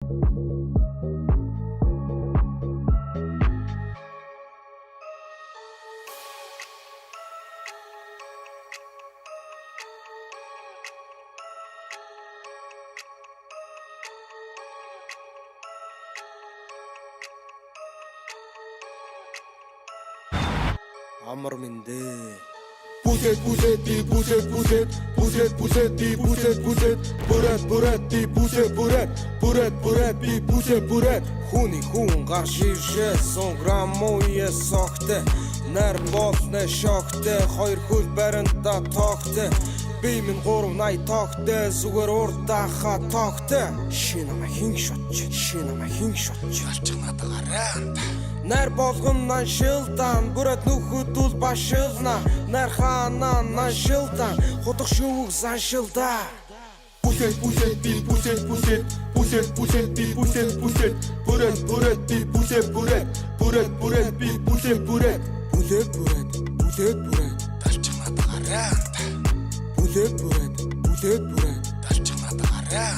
Амар мэндэ. Puset, puset, di puset, puset, puset, puset, di puset, puset, puret, puret, di puset, puret, puret, puret, di puset, puret. Хүний хүн гарч иржээ 100 грамм үе согтой. Нар болны шоктой. Хоёр хөл баримтаа тоогтой. Би минь 380 тоогтой. Зүгээр урдааха тоогтой. Шинэ махин шотч, шинэ махин шотч. Алчнадаараа. Нар болгон шилдан бүрät нөхөдөл башилна. Нар хаанаа шилдан хутг шүүг заншилда. Puset, puset, di puset, puset, puset, puset, di puset, puset, puret, puret, di puset, puret, puret, puret, di puset, puret. Бүлэт бүрэт, бүлэт бүрэт. Алчнадаараа. Бүлэт бүрэт, бүлэт бүрэт. Алчнадаараа.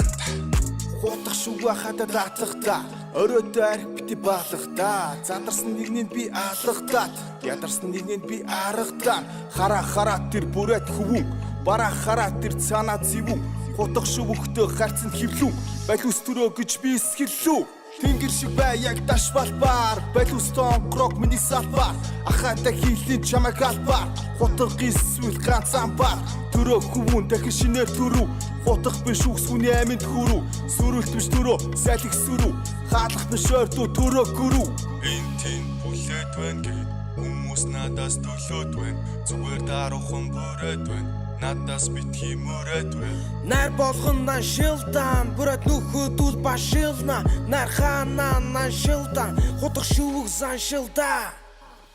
Хутах шүүгээ хатад даатлагта оройтой арх бити баалгата задарсан нэгнийг би аалгатаад ядарсан нэгнийг би аргатаа хараа тэр бүрээд хөвөн бараа тэр цаанаа зэвүүн хутах шүүгтэй харцсан хөвлүү балиус төрөө гэж би эсгэллүү тэнгэр шиг бай яг даш балбаар балиус тонгрог миний салбар ахаата хийлийн чамаг албаар хутах гисвэл ганцхан бар төрөө хөвөн дахин шинээр төрөв хутах биш үгсүний аминд хүрүү сүрэлт биш төрөө салхи сүрүү хаалах биш ойртуу төрөө гөрүү энэ тийм бүлэт байна гэд хүмүүс надаас төлөөд байна зүгээр даруухан бүрээд байна надаас битгий мөрөөд байна Нар болгон шилдан бүрät нөхөдөл башилна. Нар хаанаа шилдан хутг шүүг заншилда.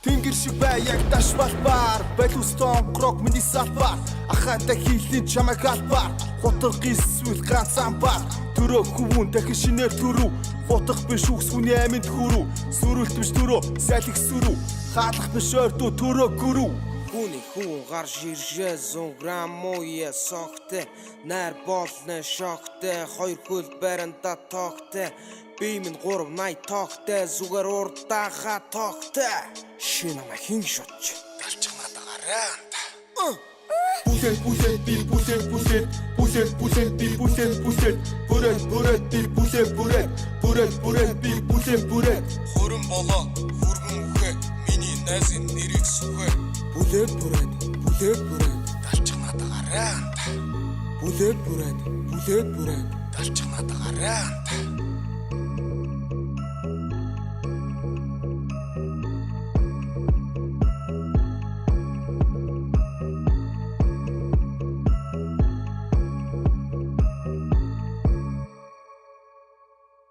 тэнгэр шиг бай яг даш балбаар балиус тонгрог миний салбар ахаата хийлийн чамаг албаар хутах гисвэл ганцхан бар төрөө хөвөн дахин шинээр төрөв хутах биш үгсүний аминд хүрүү сүрэлт биш төрөө салхи сүрүү хаалах биш ойртуу төрөө гөрүү Хүний хүн гарч иржээ 100 грамм үе согтой. Нар болны шоктой. Хоёр хөл баримтаа тоогтой. Би минь 380 тоогтой. Зүгээр урдааха тоогтой. Шинэ махин шотч. Алчнадаараа. Puset, puset, di puset, puset, puset, puset, di puset, puset, puret, puret, di puset, puret, puret, puret, di puset, puret. хөрөн болоо хүргэн үхэ миний найзын нэрийг сүхэ Бүлэт бүрэт, бүлэт бүрэт. Алчнадаараа. Бүлэт бүрэт, бүлэт бүрэт. Алчнадаараа.